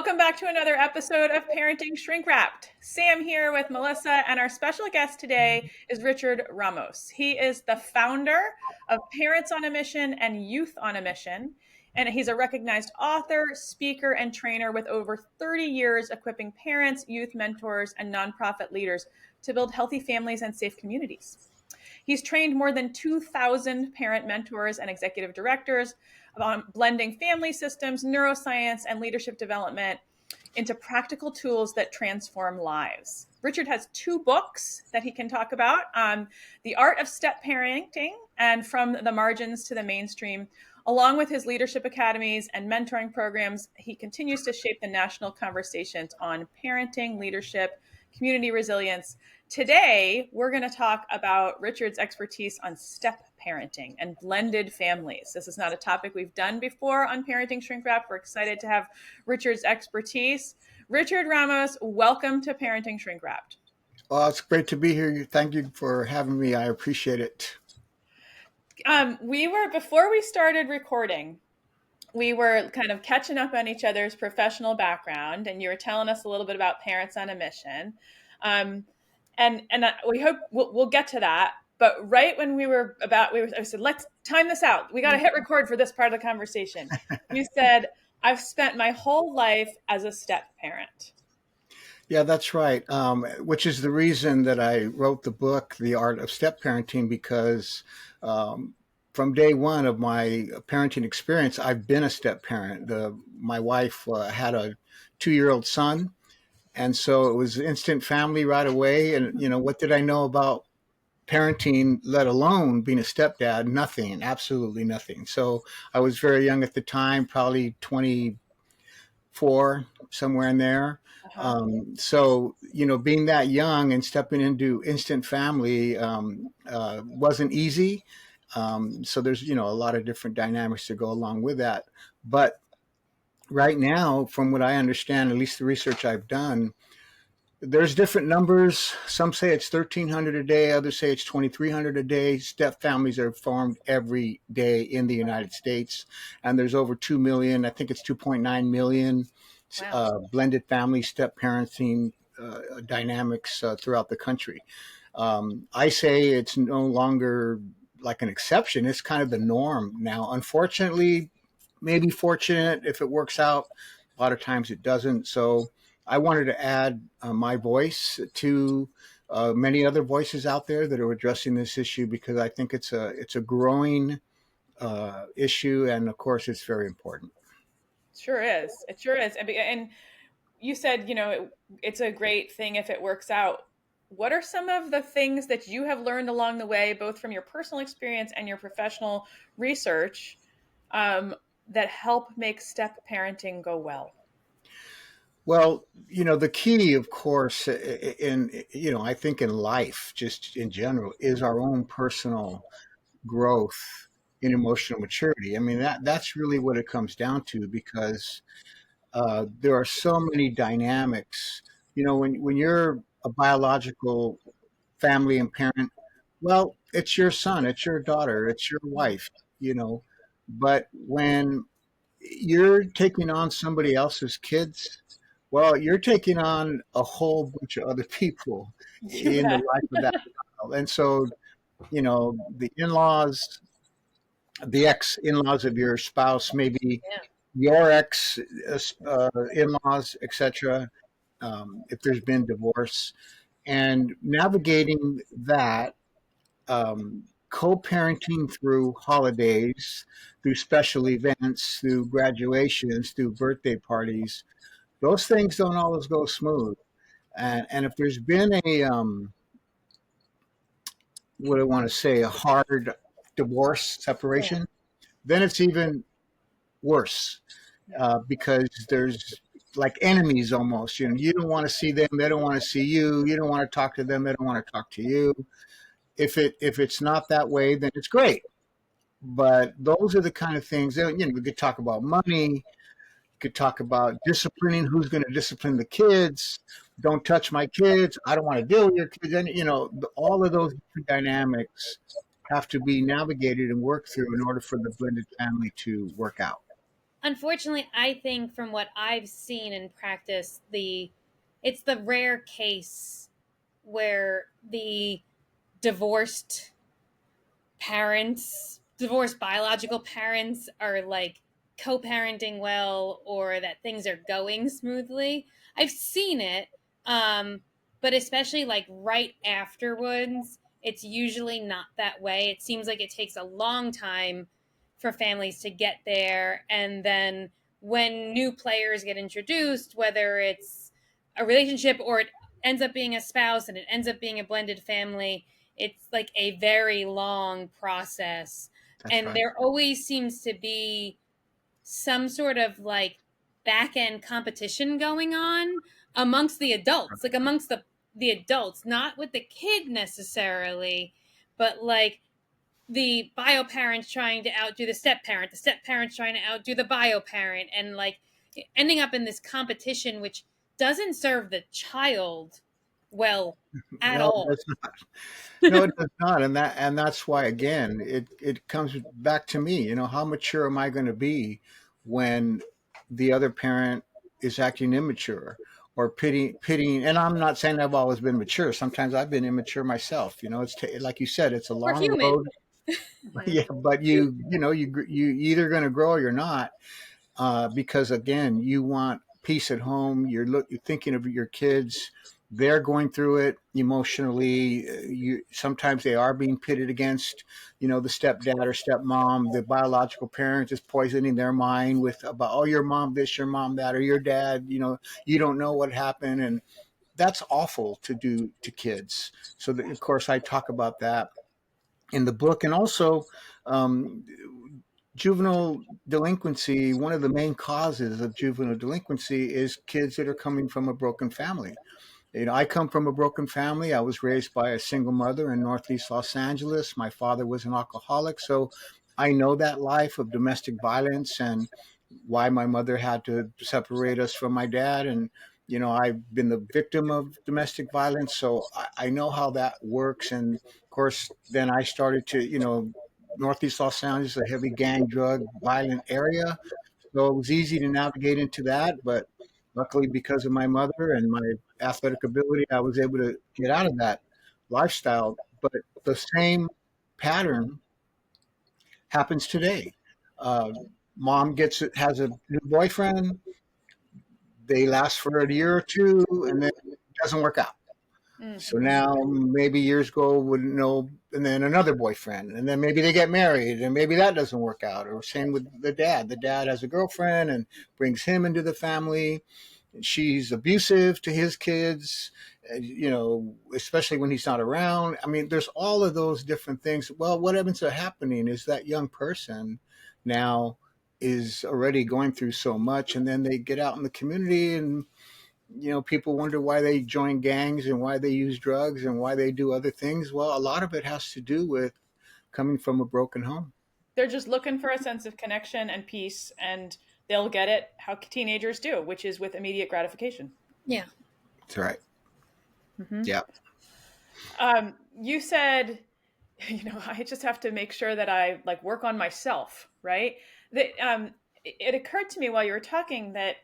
Welcome back to another episode of Parenting Shrink Wrapped. Sam here with Melissa, and our special guest today is Richard Ramos. He is the founder of Parents on a Mission and Youth on a Mission, and he's a recognized author, speaker, and trainer with over 30 years equipping parents, youth mentors, and nonprofit leaders to build healthy families and safe communities. He's trained more than 2,000 parent mentors and executive directors on blending family systems, neuroscience, and leadership development into practical tools that transform lives. Richard has 2 books that he can talk about, The Art of Step Parenting and From the Margins to the Mainstream. Along with his leadership academies and mentoring programs, he continues to shape the national conversations on parenting, leadership, community resilience. Today, we're going to talk about Richard's expertise on step parenting and blended families. This is not a topic we've done before on Parenting Shrink Wrap. We're excited to have Richard's expertise. Richard Ramos, welcome to Parenting Shrink Wrapped. Well, it's great to be here. Thank you for having me. I appreciate it. Before we started recording, we were kind of catching up on each other's professional background, and you were telling us a little bit about Parents on a Mission. We hope we'll get to that. But right when I said, let's time this out. We got to hit record for this part of the conversation. You said, I've spent my whole life as a step parent. Yeah, that's right. Which is the reason that I wrote the book, The Art of Step Parenting, because from day one of my parenting experience, I've been a step parent. My wife had a 2-year-old son. And so it was instant family right away. And, what did I know about parenting, let alone being a stepdad? Nothing, absolutely nothing. So I was very young at the time, probably 24, somewhere in there. So, being that young and stepping into instant family wasn't easy. So there's, a lot of different dynamics to go along with that. But right now, from what I understand, at least the research I've done, there's different numbers. Some say it's 1,300 a day. Others say it's 2,300 a day. Step families are formed every day in the United States. And there's over 2 million, I think it's 2.9 million blended family step parenting dynamics throughout the country. I say it's no longer like an exception. It's kind of the norm now. Unfortunately, maybe fortunate if it works out. A lot of times it doesn't. So I wanted to add my voice to many other voices out there that are addressing this issue, because I think it's a growing issue, and of course it's very important. Sure is. It sure is. And you said, it's a great thing if it works out. What are some of the things that you have learned along the way, both from your personal experience and your professional research, that help make step parenting go well? Well, the key, of course, I think in life, just in general, is our own personal growth in emotional maturity. I mean, that's really what it comes down to, because there are so many dynamics. When you're a biological family and parent, well, it's your son, it's your daughter, it's your wife, but when you're taking on somebody else's kids, well, you're taking on a whole bunch of other people in the life of that child. And so, the in-laws, the ex-in-laws of your spouse, maybe your ex-in-laws, etc., if there's been divorce, and navigating that, co-parenting through holidays, through special events, through graduations, through birthday parties, those things don't always go smooth. And if there's been what I want to say, a hard divorce, separation, then it's even worse, because there's like enemies almost. You don't want to see them, they don't want to see you. You don't want to talk to them, they don't want to talk to you. If it's not that way, then it's great. But those are the kind of things that, we could talk about money, could talk about disciplining, who's going to discipline the kids. Don't touch my kids. I don't want to deal with your kids. And, all of those dynamics have to be navigated and worked through in order for the blended family to work out. unfortunately, I think from what I've seen in practice, the it's the rare case where the divorced divorced biological parents are like co-parenting well, or that things are going smoothly. I've seen it, but especially like right afterwards, it's usually not that way. It seems like it takes a long time for families to get there, and then when new players get introduced, whether it's a relationship or it ends up being a spouse and it ends up being a blended family, it's like a very long process. That's And right. there always seems to be some sort of like back end competition going on amongst the adults, like amongst the adults, not with the kid necessarily, but like the bio parents trying to outdo the step parents trying to outdo the bio parent, and like ending up in this competition which doesn't serve the child well at No, it all. does not. No, it does not, and that's why again it comes back to me. You know, how mature am I going to be when the other parent is acting immature or pitying? And I'm not saying I've always been mature. Sometimes I've been immature myself. You know, like you said, it's a We're long human. road. Yeah, but you either going to grow or you're not, because again, you want peace at home. You're thinking of your kids. They're going through it emotionally. You sometimes they are being pitted against, the stepdad or stepmom. The biological parent is poisoning their mind with about, oh, your mom this, your mom that, or your dad. You don't know what happened, and that's awful to do to kids. So of course I talk about that in the book, and also um, juvenile delinquency. One of the main causes of juvenile delinquency is kids that are coming from a broken family. I come from a broken family. I was raised by a single mother in Northeast Los Angeles. My father was an alcoholic, so I know that life of domestic violence and why my mother had to separate us from my dad. And I've been the victim of domestic violence, so I know how that works. And of course, then I started to, Northeast Los Angeles, a heavy gang, drug, violent area, so it was easy to navigate into that. But luckily, because of my mother and my athletic ability, I was able to get out of that lifestyle. But the same pattern happens today. Uh, Mom has a new boyfriend. They last for a year or two, and then it doesn't work out. So Mm-hmm. now maybe years go wouldn't know, and then another boyfriend, and then maybe they get married, and maybe that doesn't work out. Or same with the dad. The dad has a girlfriend and brings him into the family. She's abusive to his kids, especially when he's not around. I mean, there's all of those different things. Well, what ends up happening is that young person now is already going through so much, and then they get out in the community, and people wonder why they join gangs and why they use drugs and why they do other things. Well, a lot of it has to do with coming from a broken home. They're just looking for a sense of connection and peace, and they'll get it how teenagers do, which is with immediate gratification. Yeah. That's right. Mm-hmm. Yeah. You said, I just have to make sure that I like work on myself, right? It occurred to me while you were talking that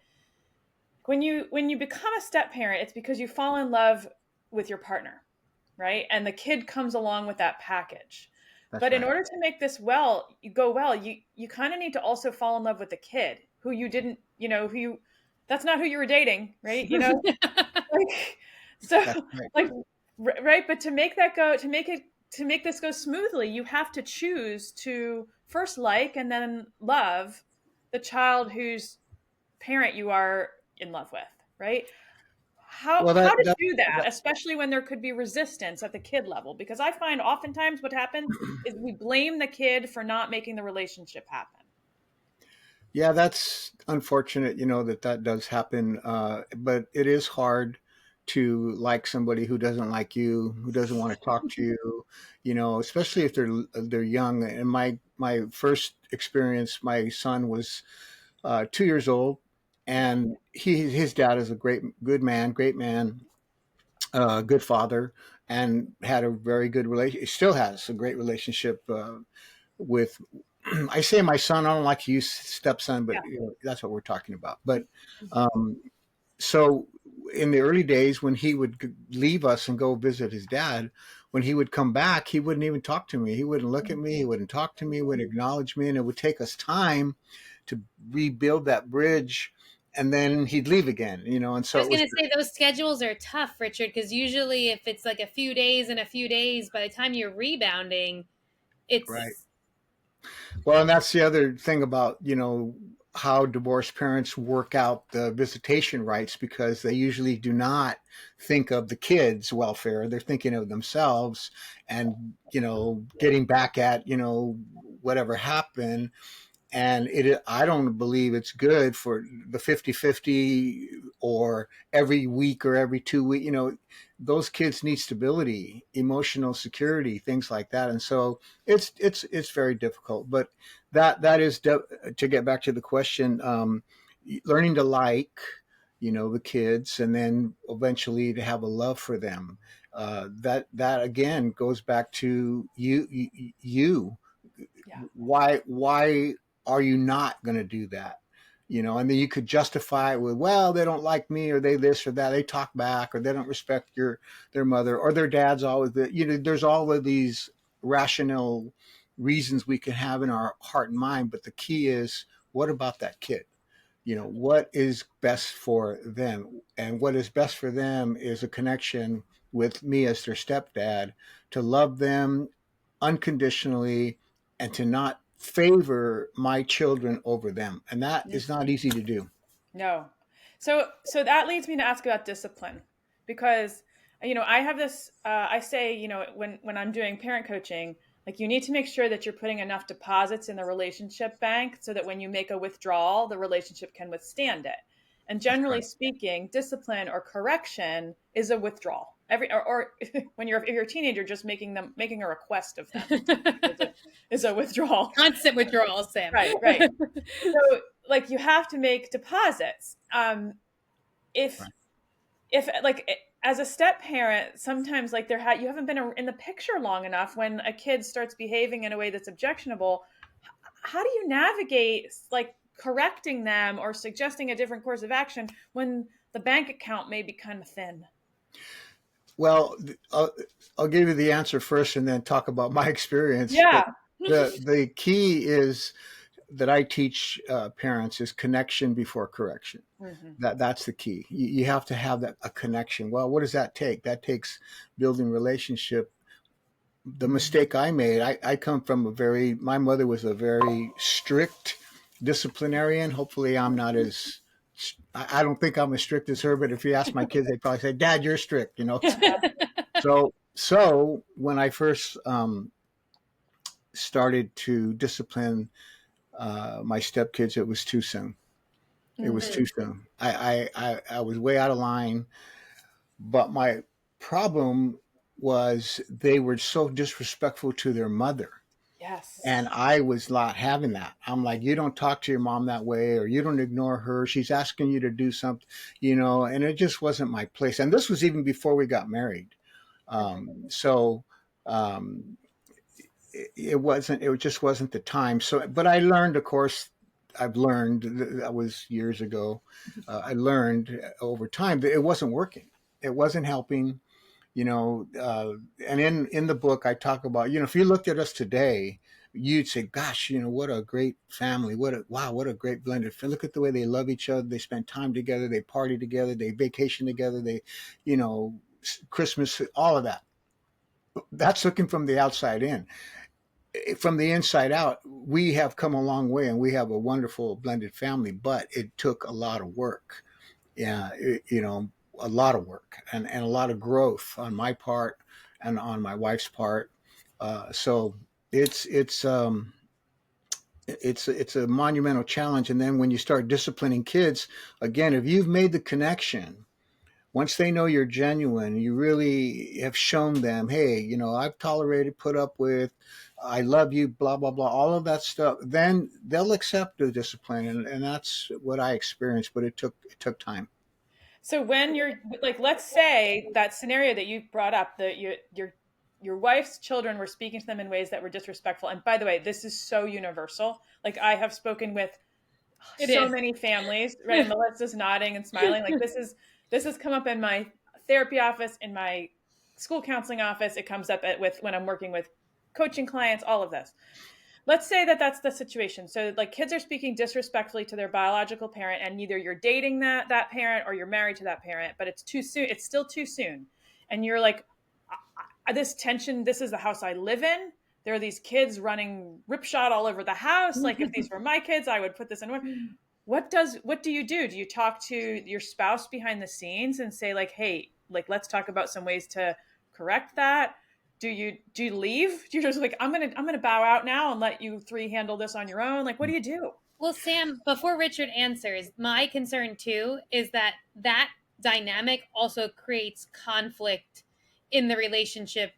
when you become a step parent, it's because you fall in love with your partner, right? And the kid comes along with that package. That's But in right. order to make this well, you kind of need to also fall in love with the kid who you didn't, that's not who you were dating, right? Like, so That's right. like right, but to make that go, to make this go smoothly, you have to choose to first like and then love the child whose parent you are in love with, right? how Well, how that, to that, do that, that especially when there could be resistance at the kid level, because I find oftentimes what happens is we blame the kid for not making the relationship happen. yeah, that's unfortunate, that does happen. But it is hard to like somebody who doesn't like you, who doesn't want to talk to you, especially if they're young. And my first experience, my son was 2 years old, and his dad is a great man, good father, and had a very good relation. He still has a great relationship with. I say my son, I don't like to use stepson, but Yeah. that's what we're talking about. But um, so in the early days when he would leave us and go visit his dad, when he would come back, he wouldn't even talk to me. He wouldn't look at me. He wouldn't talk to me, wouldn't acknowledge me. And it would take us time to rebuild that bridge. And then he'd leave again, and I so was it was going to say those schedules are tough, Richard, because usually if it's like a few days and a few days, by the time you're rebounding, right. it's Well, and that's the other thing about, how divorced parents work out the visitation rights, because they usually do not think of the kids' welfare. They're thinking of themselves and, getting back at, whatever happened. And I don't believe it's good for the 50-50 or every week or every 2 weeks. Those kids need stability, emotional security, things like that. And so it's very difficult. But that is to get back to the question, learning to like, the kids, and then eventually to have a love for them. That again goes back to you. Yeah. Why are you not going to do that? And then you could justify it with, well, they don't like me, or they this or that, they talk back, or they don't respect their mother, or their dad's always there's all of these rational reasons we can have in our heart and mind. But the key is, what about that kid? What is best for them? And what is best for them is a connection with me as their stepdad, to love them unconditionally and to not favor my children over them. And that is not easy to do. No. So that leads me to ask about discipline, because I have this I say, when I'm doing parent coaching, like, you need to make sure that you're putting enough deposits in the relationship bank so that when you make a withdrawal, the relationship can withstand it. And That's generally right. speaking, discipline or correction is a withdrawal. Or when if you're a teenager, just making a request of them is a withdrawal. constant withdrawal, Sam. Right. So, like, you have to make deposits. If Right. like, as a step parent, sometimes, like, you haven't been in the picture long enough when a kid starts behaving in a way that's objectionable. How do you navigate, like, correcting them or suggesting a different course of action when the bank account may be kind of thin? Well, I'll give you the answer first and then talk about my experience. But Yeah. the key is that I teach parents is connection before correction. Mhm. That's the key. You have to have a connection. Well, what does that take? That takes building relationship. The mistake I made, I come from my mother was a very strict disciplinarian. Hopefully I'm not as, I don't think I'm as strict as her, but if you ask my kids, they probably say, Dad, you're strict, So when I first started to discipline my stepkids, it was too soon. It was Mhm. too soon. I was way out of line. But my problem was they were so disrespectful to their mother. Yes. And I was not having that. I'm like, you don't talk to your mom that way, or you don't ignore her. She's asking you to do something, and it just wasn't my place. And this was even before we got married. So um, it just wasn't the time. So, but I learned, of course, I've learned, that was years ago. I learned over time that it wasn't working. It wasn't helping, and in the book I talk about, if you looked at us today, you'd say, gosh, what a great family. What a great blended family. Look at the way they love each other. They spend time together. They party together. They vacation together. They, you know, Christmas, all of that. That's looking from the outside in. From the inside out, we have come a long way, and we have a wonderful blended family, but it took a lot of work. Yeah, a lot of work, and a lot of growth on my part and on my wife's part. So it's it's um, it's a monumental challenge. And then when you start disciplining kids, again, if you've made the connection, once they know you're genuine, you really have shown them, hey, I've tolerated, put up with, I love you, blah blah blah, all of that stuff. Then they'll accept the discipline, and that's what I experienced. But it took time. So when you're, like, let's say that scenario that you brought up, that your your wife's children were speaking to them in ways that were disrespectful. And by the way, this is so universal. Like I have spoken with It so is. many families, right? And Melissa's nodding and smiling. Like this has come up in my therapy office, in my school counseling office. It comes up with when I'm working with coaching clients, all of this. Let's say that that's the situation. So like kids are speaking disrespectfully to their biological parent, and either you're dating that parent or you're married to that parent, but it's too soon. It's still too soon. And you're like, this tension, this is the house I live in. There are these kids running ripshod all over the house. Like if these were my kids, I would put this in work. What do you do? Do you talk to your spouse behind the scenes and say like, hey, like, let's talk about some ways to correct that? Do you leave? Do you just like, I'm gonna bow out now and let you three handle this on your own? Like, what do you do? Well, Sam, before Richard answers, my concern too is that dynamic also creates conflict in the relationship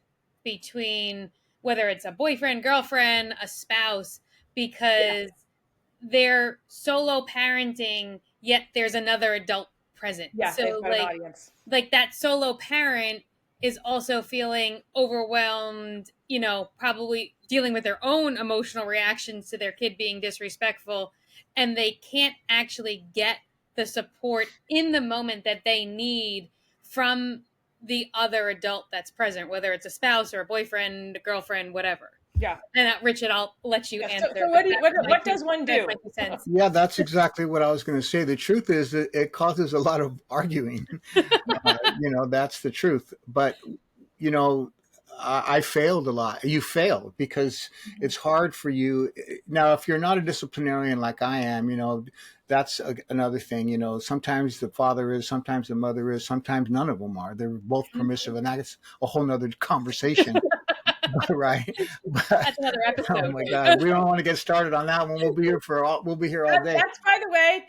between whether it's a boyfriend, girlfriend, a spouse, because they're solo parenting, yet there's another adult present. Yeah, they've So got an audience. like that solo parent is also feeling overwhelmed, probably dealing with their own emotional reactions to their kid being disrespectful, and they can't actually get the support in the moment that they need from the other adult that's present, whether it's a spouse or a boyfriend, a girlfriend, whatever. Yeah. And Richard, I'll let you answer. So what does one do? Yeah, that's exactly what I was going to say. The truth is that it causes a lot of arguing. That's the truth. But, I failed a lot. You failed because it's hard for you. Now, if you're not a disciplinarian like I am, that's another thing. Sometimes the father is, sometimes the mother is, sometimes none of them are. They're both permissive. And that's a whole nother conversation. Right. That's another episode. Oh my God. We don't want to get started on that one. We'll be here all day. That's, by the way,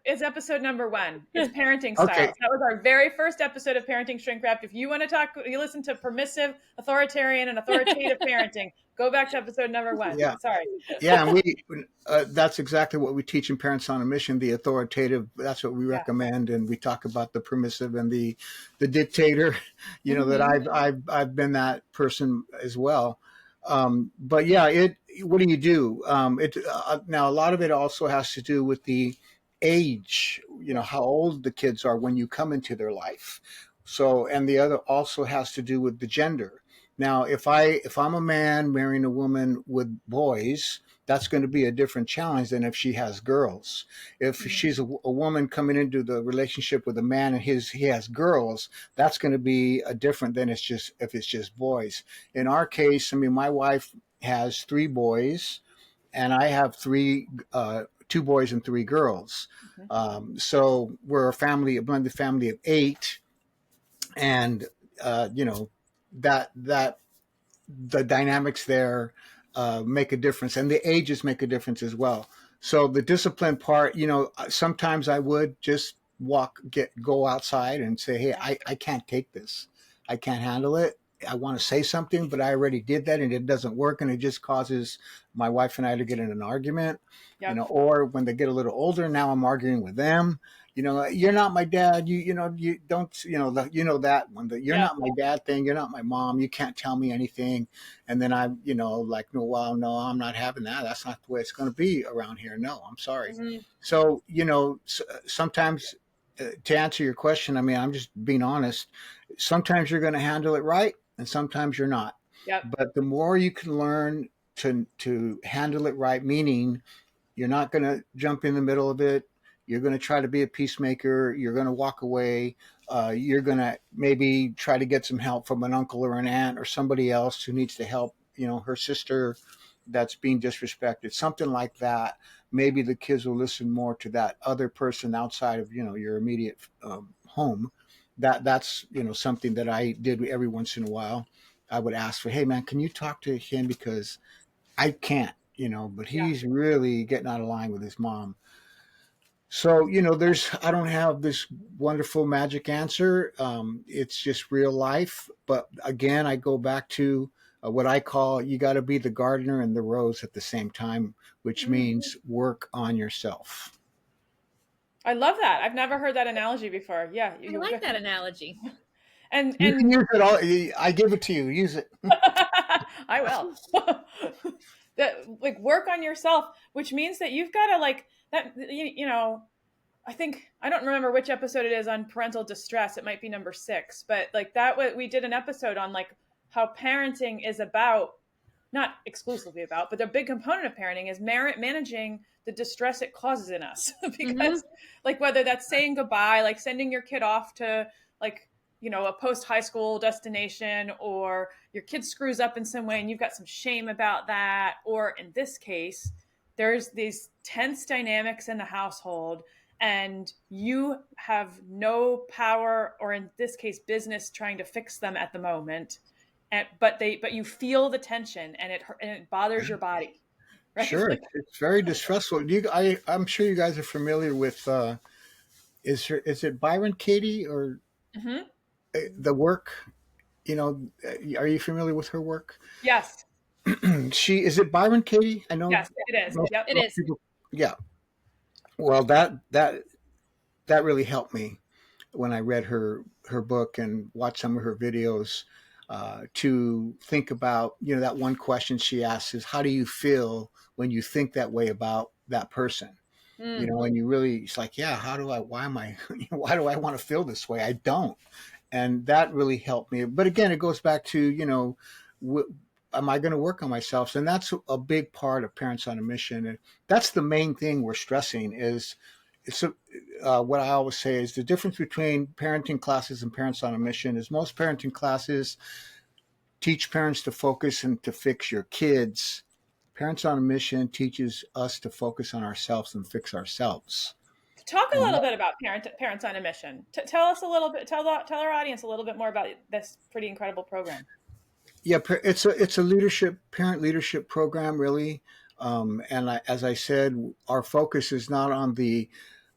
is episode number 1. It's parenting styles. Okay. That was our very first episode of Parenting Shrink Wrapped. If you want to talk, you listen to permissive, authoritarian, and authoritative parenting, go back to episode number 1. Yeah. Sorry. Yeah. And that's exactly what we teach in Parents on a Mission, the authoritative. That's what we recommend. And we talk about the permissive and the dictator, that I've been that person as well. But yeah, what do you do? Now a lot of it also has to do with the age, how old the kids are when you come into their life. So, and the other also has to do with the gender. Now, if I'm a man marrying a woman with boys, that's going to be a different challenge than if she has girls. If she's a woman coming into the relationship with a man and he has girls, that's going to be different than if it's just boys. In our case, my wife has 3 boys, and I have 2 boys and 3 girls. So we're a blended family of 8, and that the dynamics there make a difference, and the ages make a difference as well. So the discipline part, sometimes I would just go outside and say, hey, I can't take this. I can't handle it. I want to say something, but I already did that and it doesn't work. And it just causes my wife and I to get in an argument, or when they get a little older, now I'm arguing with them. You're not my dad. You don't, that one, that you're not my dad thing. You're not my mom. You can't tell me anything. And then I'm, like, no, I'm not having that. That's not the way it's going to be around here. No, I'm sorry. Mm-hmm. So, sometimes to answer your question, I'm just being honest. Sometimes you're going to handle it right, and sometimes you're not. Yep. But the more you can learn to handle it right, meaning you're not going to jump in the middle of it. You're going to try to be a peacemaker. You're going to walk away. You're going to maybe try to get some help from an uncle or an aunt or somebody else who needs to help, her sister that's being disrespected, something like that. Maybe the kids will listen more to that other person outside of, your immediate home. That's, something that I did every once in a while. I would ask for, hey, man, can you talk to him? Because I can't, but he's really getting out of line with his mom. So, I don't have this wonderful magic answer. It's just real life. But again, I go back to what I call, you got to be the gardener and the rose at the same time, which means work on yourself. I love that. I've never heard that analogy before. Yeah. I like that analogy. You can and use it all. I give it to you. Use it. I will. That, like, work on yourself, which means that you've got to, like, that, you know, I think, I don't remember which episode it is on parental distress. It might be number 6, but like that, we did an episode on like how parenting is about, not exclusively about, but the big component of parenting is managing the distress it causes in us. Because like, whether that's saying goodbye, like sending your kid off to, like, you know, a post high school destination, or your kid screws up in some way and you've got some shame about that, or in this case, there's these tense dynamics in the household and you have no power, or in this case business, trying to fix them at the moment, but you feel the tension, and it bothers your body, right? Sure, Like, it's very distressful. I'm sure you guys are familiar with. Is it Byron Katie or mhm. the work? You know, are you familiar with her work? Yes, She is it Byron Katie? I know yes, it is. Yep. It most is. people. Yeah. Well, that really helped me when I read her book and watched some of her videos, to think about, you know, that one question she asks is, how do you feel when you think that way about that person? You Mm. know, and you really, it's like, yeah, why am I, why do I want to feel this way? I don't. And that really helped me. But again, it goes back to, you know, am I going to work on myself? And that's a big part of Parents on a Mission. And that's the main thing we're stressing is, it's what I always say is the difference between parenting classes and Parents on a Mission is most parenting classes teach parents to focus and to fix your kids. Parents on a Mission teaches us to focus on ourselves and fix ourselves. Talk a And little bit about parents on a mission. Tell us a little bit. Tell our audience a little bit more about this pretty incredible program. yeah, it's a leadership parent leadership program, really. As I said, our focus is not on the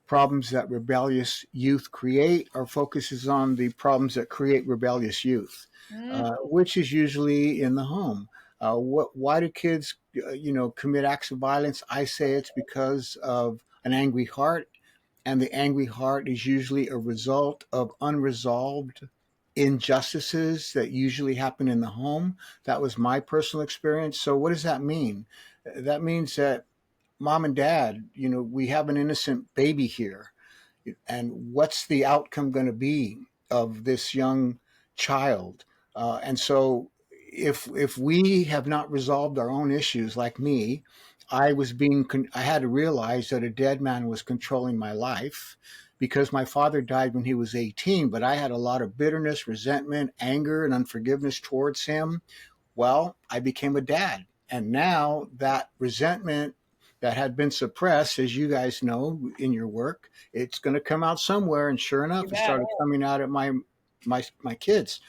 problems that rebellious youth create. Our focus is on the problems that create rebellious youth, Mm. which is usually in the home. Why do kids, commit acts of violence? I say it's because of an angry heart, and the angry heart is usually a result of unresolved injustices that usually happen in the home. That was my personal experience. So, what does that mean? That means that mom and dad, we have an innocent baby here. And what's the outcome going to be of this young child? And so, if we have not resolved our own issues, like me, I had to realize that a dead man was controlling my life because my father died when he was 18, but I had a lot of bitterness, resentment, anger, and unforgiveness towards him. Well, I became a dad. And now that resentment that had been suppressed, as you guys know in your work, it's going to come out somewhere. And sure You enough, it bet. started coming out at my kids.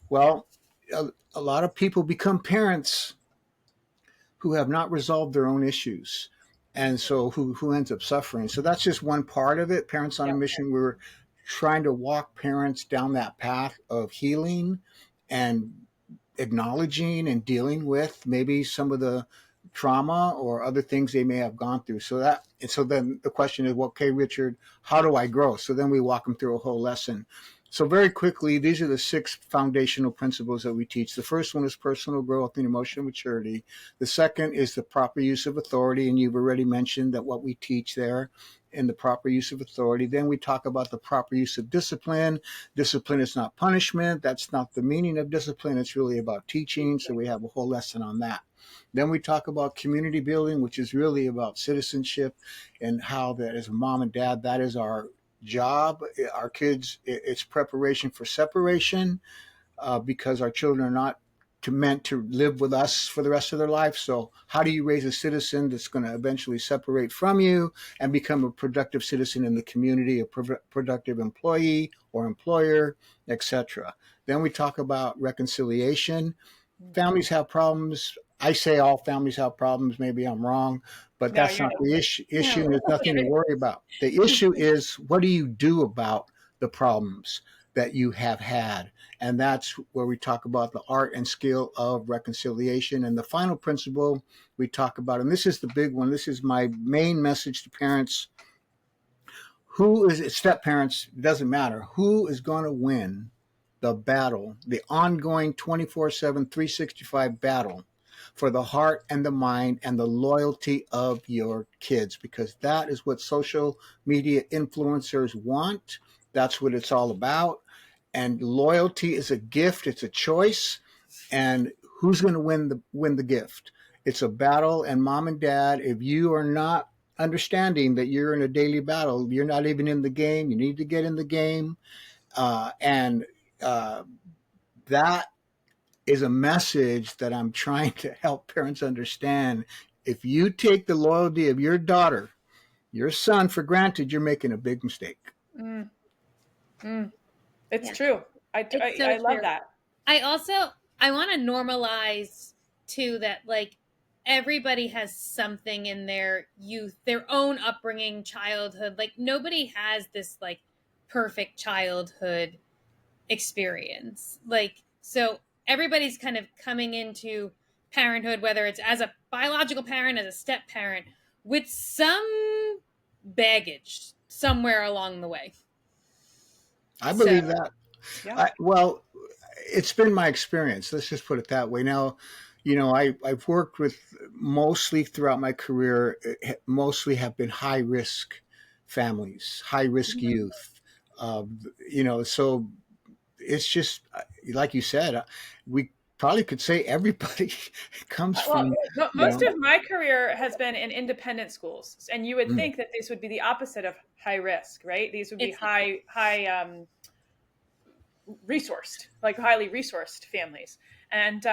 Well, a lot of people become parents who have not resolved their own issues, and so who ends up suffering. So that's just one part of it. Parents on a Yeah. Mission, we're trying to walk parents down that path of healing and acknowledging and dealing with maybe some of the trauma or other things they may have gone through. So then the question is, well, okay, Richard, how do I grow? So then we walk them through a whole lesson. So very quickly, these are the 6 foundational principles that we teach. The first one is personal growth and emotional maturity. The second is the proper use of authority, and you've already mentioned that what we teach there in the proper use of authority. Then we talk about the proper use of discipline. Discipline is not punishment. That's not the meaning of discipline. It's really about teaching. So we have a whole lesson on that. Then we talk about community building, which is really about citizenship, and how that as a mom and dad, that is our job. Our kids, it's preparation for separation, because our children are not meant to live with us for the rest of their life. So how do you raise a citizen that's going to eventually separate from you and become a productive citizen in the community, a productive employee or employer, etc.? Then we talk about reconciliation. Families have problems. I say all families have problems. Maybe I'm wrong, but No, that's you're not not. the issue. No. And there's nothing to worry about. The issue is, what do you do about the problems that you have had? And that's where we talk about the art and skill of reconciliation. And the final principle we talk about, and this is the big one, this is my main message to parents. Step parents, it doesn't matter. Who is going to win the battle, the ongoing 24/7, 365 battle for the heart and the mind and the loyalty of your kids, because that is what social media influencers want. That's what it's all about. And loyalty is a gift, it's a choice. And who's going to win the gift? It's a battle. And mom and dad, if you are not understanding that you're in a daily battle, you're not even in the game, you need to get in the game. And that is a message that I'm trying to help parents understand. If you take the loyalty of your daughter, your son for granted, you're making a big mistake. Mm. Mm. It's Yeah. true. It's so I love true. that. I want to normalize too that like everybody has something in their youth, their own upbringing, childhood. Like nobody has this like perfect childhood experience. Like so everybody's kind of coming into parenthood, whether it's as a biological parent, as a step parent, with some baggage somewhere along the way. I believe So, that. yeah. Well, it's been my experience. Let's just put it that way. Now, I've worked with mostly throughout my career, mostly have been high risk families, high risk Mhm. youth. So it's just like you said, we probably could say everybody comes Well, from, you most know, of my career has been in independent schools, and you would mm, think that these would be the opposite of high risk, right? These would be It's high resourced, like highly resourced families. And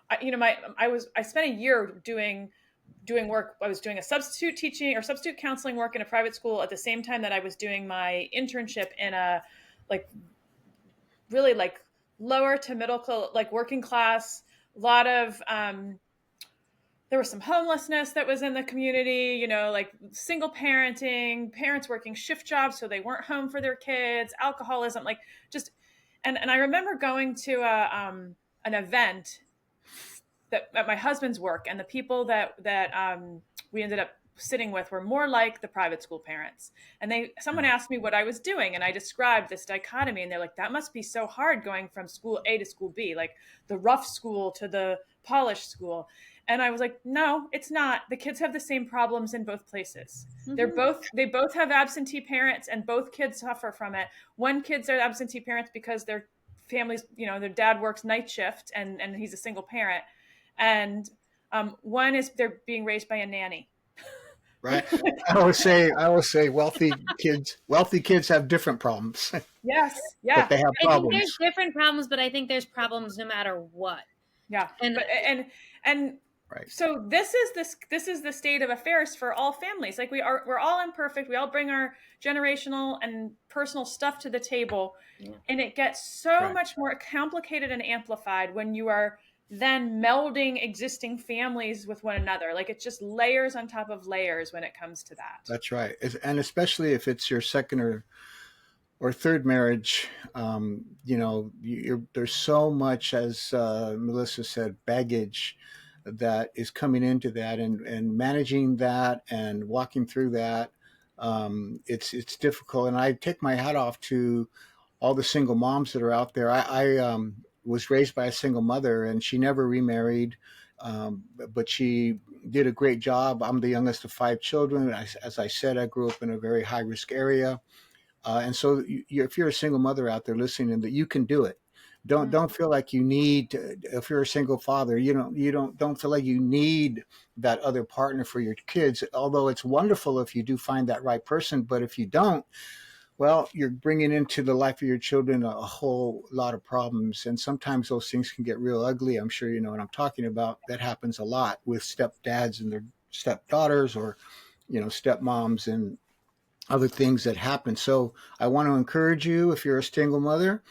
I spent a year doing work. I was doing a substitute teaching or substitute counseling work in a private school at the same time that I was doing my internship in a like really like lower to middle, like working class. A lot of there was some homelessness that was in the community, like single parenting, parents working shift jobs so they weren't home for their kids, alcoholism, like just and I remember going to an event that at my husband's work, and the people that we ended up sitting with were more like the private school parents. And someone asked me what I was doing, and I described this dichotomy, and they're like, that must be so hard going from school A to school B, like the rough school to the polished school. And I was like, no, it's not. The kids have the same problems in both places. Mhm. They both have absentee parents, and both kids suffer from it. One kids are absentee parents because their families, their dad works night shift and he's a single parent. And one is they're being raised by a nanny. right. I always say wealthy kids have different problems, Yes. but Yeah. they have I think there's problems. different problems, but I think there's problems no matter what. Yeah. And But and Right. so this is the state of affairs for all families. Like we're all imperfect. We all bring our generational and personal stuff to the table, yeah. and it gets so Right. much more complicated and amplified when you are then melding existing families with one another. Like it's just layers on top of layers when it comes to that. That's right. And especially if it's your second or third marriage, there's so much, as Melissa said, baggage that is coming into that, and managing that and walking through that. It's difficult, and I take my hat off to all the single moms that are out there. I was raised by a single mother, and she never remarried, but she did a great job. I'm the youngest of five children. As I said, I grew up in a very high risk area. And so, if you're a single mother out there listening, and that you can do it, don't feel like you need to, if you're a single father, don't feel like you need that other partner for your kids. Although it's wonderful if you do find that right person, but if you don't, well, you're bringing into the life of your children a whole lot of problems, and sometimes those things can get real ugly. I'm sure you know what I'm talking about. That happens a lot with stepdads and their stepdaughters, or stepmoms and other things that happen. So I want to encourage you, if you're a single mother,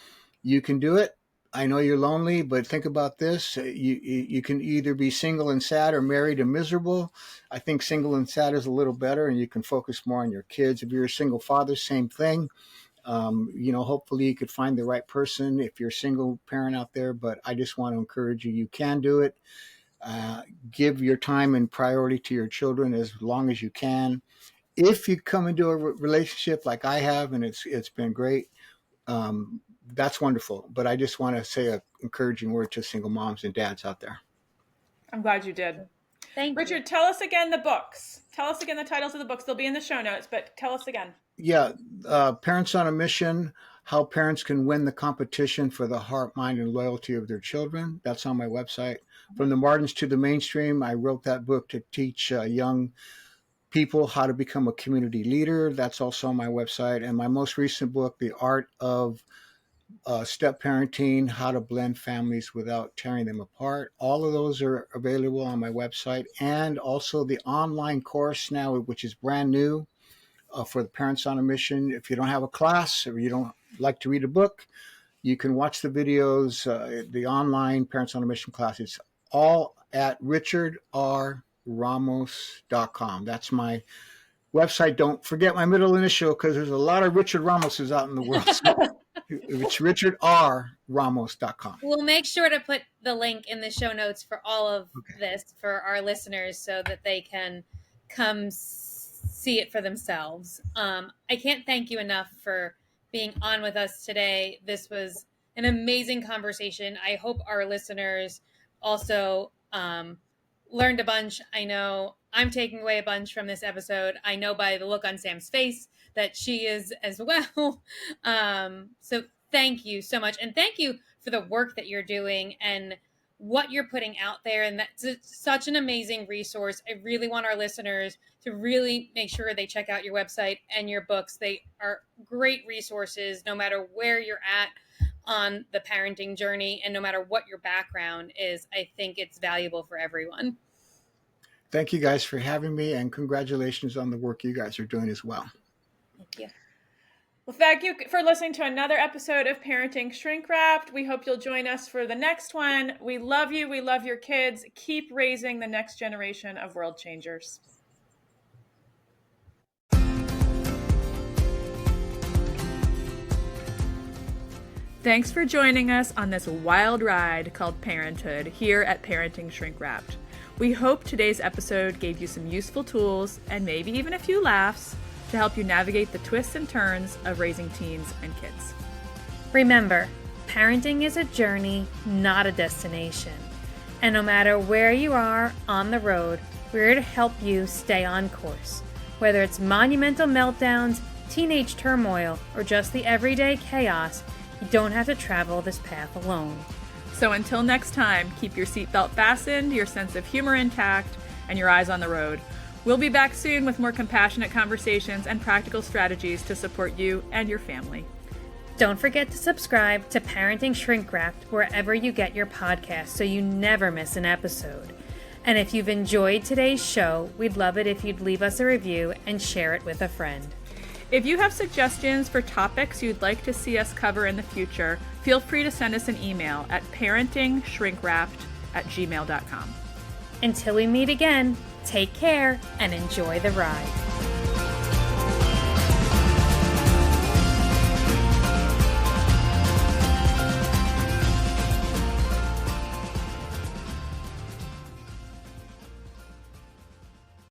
you can do it. I know you're lonely, but think about this. You can either be single and sad or married and miserable. I think single and sad is a little better, and you can focus more on your kids. If you're a single father, same thing. Hopefully you could find the right person if you're a single parent out there, but I just want to encourage you. You can do it. Give your time and priority to your children as long as you can. If you come into a relationship like I have, and it's been great, that's wonderful. But I just want to say an encouraging word to single moms and dads out there. I'm glad you did. Thank you. Richard, tell us again the books. Tell us again the titles of the books. They'll be in the show notes, but tell us again. Yeah, Parents on a Mission, How Parents Can Win the Competition for the Heart, Mind, and Loyalty of Their Children. That's on my website. From the Martins to the Mainstream, I wrote that book to teach young people how to become a community leader. That's also on my website. And my most recent book, The Art of Step Parenting, How to Blend Families Without Tearing Them Apart. All of those are available on my website. And also the online course now, which is brand new for the Parents on a Mission. If you don't have a class or you don't like to read a book, you can watch the videos, the online Parents on a Mission class. It's all at richardraramos.com. That's my website. Don't forget my middle initial, because there's a lot of Richard Ramoses out in the world. So it's richardraramos.com. We'll make sure to put the link in the show notes for all of this for our listeners so that they can come see it for themselves. I can't thank you enough for being on with us today. This was an amazing conversation. I hope our listeners also learned a bunch. I know I'm taking away a bunch from this episode. I know by the look on Sam's face that she is as well. So thank you so much. And thank you for the work that you're doing and what you're putting out there. And that's such an amazing resource. I really want our listeners to really make sure they check out your website and your books. They are great resources, no matter where you're at on the parenting journey and no matter what your background is. I think it's valuable for everyone. Thank you guys for having me, and congratulations on the work you guys are doing as well. Thank you. Well, thank you for listening to another episode of Parenting Shrink Wrapped. We hope you'll join us for the next one. We love you. We love your kids. Keep raising the next generation of world changers. Thanks for joining us on this wild ride called parenthood here at Parenting Shrink Wrapped. We hope today's episode gave you some useful tools and maybe even a few laughs to help you navigate the twists and turns of raising teens and kids. Remember, parenting is a journey, not a destination. And no matter where you are on the road, we're here to help you stay on course. Whether it's monumental meltdowns, teenage turmoil, or just the everyday chaos, you don't have to travel this path alone. So until next time, keep your seatbelt fastened, your sense of humor intact, and your eyes on the road. We'll be back soon with more compassionate conversations and practical strategies to support you and your family. Don't forget to subscribe to Parenting Shrink Wrapped wherever you get your podcasts so you never miss an episode. And if you've enjoyed today's show, we'd love it if you'd leave us a review and share it with a friend. If you have suggestions for topics you'd like to see us cover in the future, feel free to send us an email at parentingshrinkwrapped@gmail.com. Until we meet again, take care and enjoy the ride.